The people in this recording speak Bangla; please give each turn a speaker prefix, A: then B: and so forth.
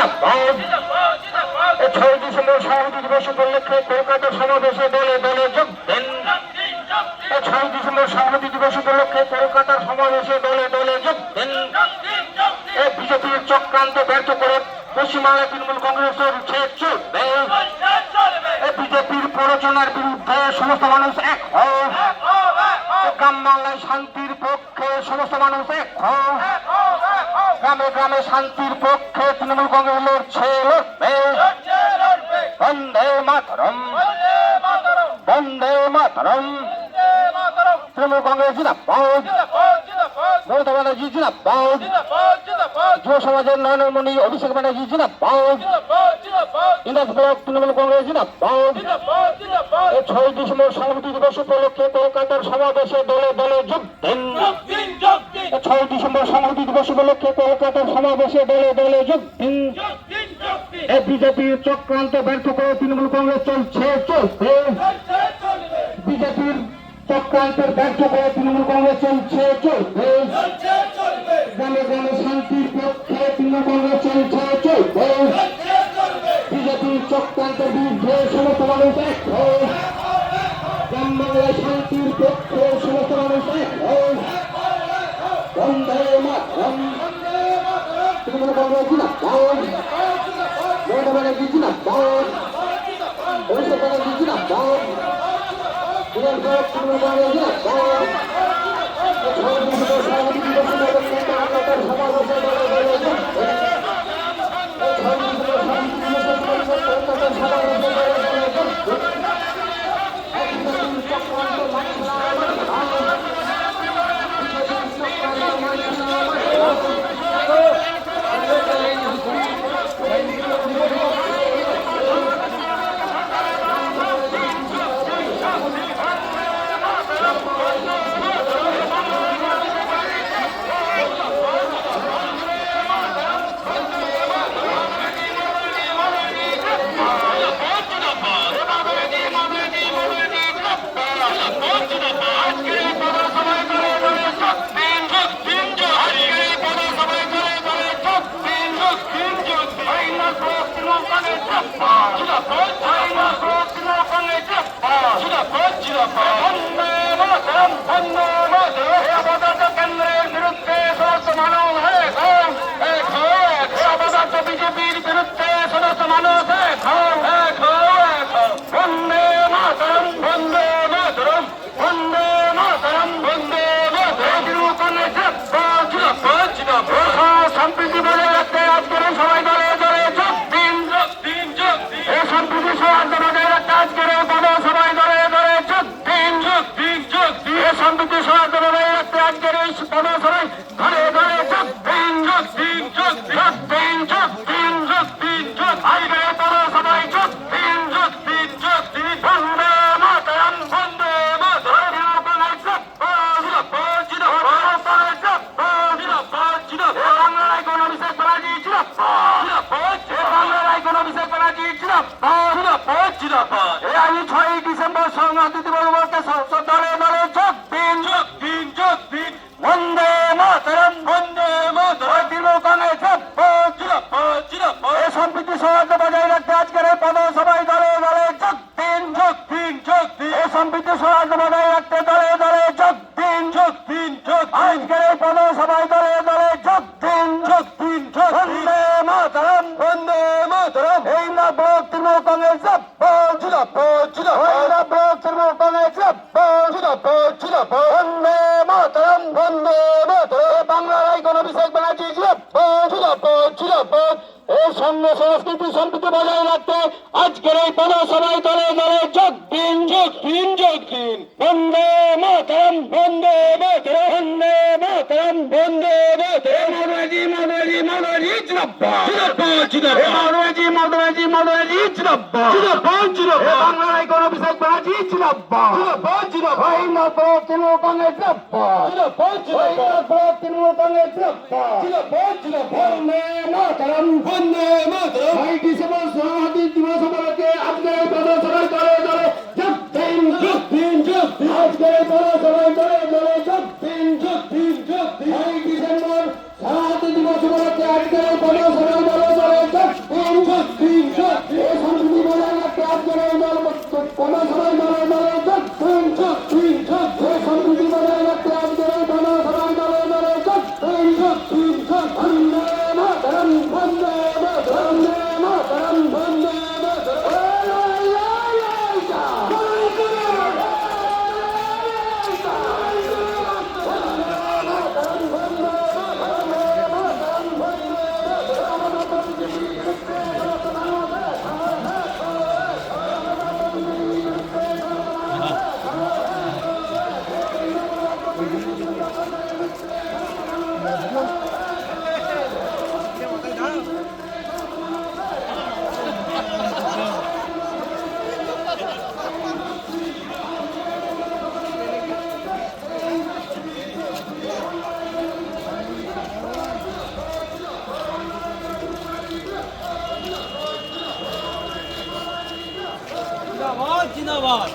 A: জিন্দাবাদ। 6 ডিসেম্বর সংহতি দিবস উপলক্ষে কলকাতা সমাবেশে দলে দলে যোগ দেন। 6 ডিসেম্বর সংহতি দিবস উপলক্ষে কলকাতার সমাবেশে দলে দলে যোগ দেন। বিজেপির চক্রান্ত ব্যর্থ করে পশ্চিমবাংলা তৃণমূল কংগ্রেসের ছেদ চলবে। বিজেপির প্ররোচনার বিরুদ্ধে সমস্ত মানুষ এক হও। গ্রাম বাংলায় শান্তির পক্ষে সমস্ত মানুষ এক হও। গ্রামে গ্রামে শান্তির পক্ষে তৃণমূল কংগ্রেস লড়ছে, লড়বে। বন্দে মাতরম, বন্দে মাতরম। তৃণমূল কংগ্রেস জিন্দাবাদ, মমতা ব্যানার্জি জিন্দাবাদ, যুব সমাজের নয়নমণি অভিষেক ব্যানার্জি জিন্দাবাদ, ইন্দাস ব্লক তৃণমূল কংগ্রেস জিন্দাবাদ। 6 ডিসেম্বর সংহতি দিবস উপলক্ষে কলকাতার সমাবেশে দলে দলে যোগ দেন। 6 ডিসেম্বর সংহতি দিবস উপলক্ষে কলকাতার সমাবেশে দলে দলে যোগ দিন। বিজেপির চক্রান্ত ব্যর্থ করে তৃণমূল কংগ্রেস চলছে, চলবে। বিজেপির চক্রান্তের ব্যর্থ করে তৃণমূল কংগ্রেস চলছে, চলবে। গ্রামে গ্রামে শান্তির পক্ষে তৃণমূল কংগ্রেস চলছে, চলবে। বিজেপির চক্রান্তের বিরুদ্ধে সমস্ত মানুষ এক হও। গ্রাম বাংলায় শান্তির পক্ষে সমস্ত মানুষ এক হও। বন্দে মাতরম, তৃণমূল কংগ্রেস জিন্দাবাদ, মমতা ব্যানার্জি জিন্দাবাদ, অভিষেক ব্যানার্জি জিন্দাবাদ, ইন্দাস ব্লক তৃণমূল কংগ্রেস জিন্দাবাদ। 6 ডিসেম্বর সংহতি দিবস উপলক্ষে কলকাতার সমাবেশে দলে দলে যোগ দেন। 6 ডিসেম্বর সংহতি দিবস উপলক্ষে কলকাতার সমাবেশে দলে দলে যোগ দেন। চক্রান্ত মানসা কেন্দ্রের বিরুদ্ধে সমস্ত মানুষ বিজেপির বিরুদ্ধে সমস্ত মানুষ বন্দে মাতরম, বন্দে মাতরম, বন্দে মাতরম, বন্দে মাতরম। সম্প্রীতি বজায় রাখতে আজকের সবাই দলে দলে যোগ দিন। সম্প্রীতি সৌহার্দ্য বজায় রাখতে আজকের সবাই দলে দলে যোগ দিন। সম্প্রীতি সৌহার্দ্য বজায় রাখতে আজকের এই সবাই ঘরে ঘরে যোগ দিন। আজকের সবাই যোগ দিন। বন্দে মাতরম, বন্দে আমি 6 ডিসেম্বর সংহতি দিবস দলে দলে যোগ দিন। বন্দে মাতরম, বন্দে মাতরম। তৃণমূল কংগ্রেস সম্প্রীতি সৌহার্দ্য বজায় রাখতে আজকের এই পদসভায় দলে দলে যোগ দিন। সম্প্রীতি সৌহার্দ্য বজায় রাখতে দলে দলে যোগ দিন। আজকের এই পদসভায় দলে দলে যোগ দিন। বন্দে মাতরম, বন্দে মাতরম। এই না ব্লক তৃণমূল কংগ্রেস ব্লক তৃণমূল কংগ্রেস বন্দে মাতরম, বন্দে মাতরম। বাংলার আইকন অভিষেক ব্যানার্জি এই সঙ্গে সংস্কৃতি সম্প্রীতি বজায় রাখতে আজকের এই পদসভায় দলে দলে যোগ দিন। বন্দে মাতরম, বন্দে মাতরম, বন্দে মাতরম, বন্দে মাতরম। মাধবাজি বাংলার আইকন অভিষেক ব্যানার্জি তৃণমূল কংগ্রেস তৃণমূল কংগ্রেস বন্দে মাতরম, বন্দে মাতরম। 6 ডিসেম্বর সংহতি দিবস উপলক্ষে আজকের এই পদসভায় দলে দলে যোগ দিন। আজকের এই পদসভায় দলে দলে যোগ দিন। 6 ডিসেম্বর সংহতি দিবস উপলক্ষে আজকের এই পদসভায় দলে দলে যোগ
B: জিন্দাবাদ।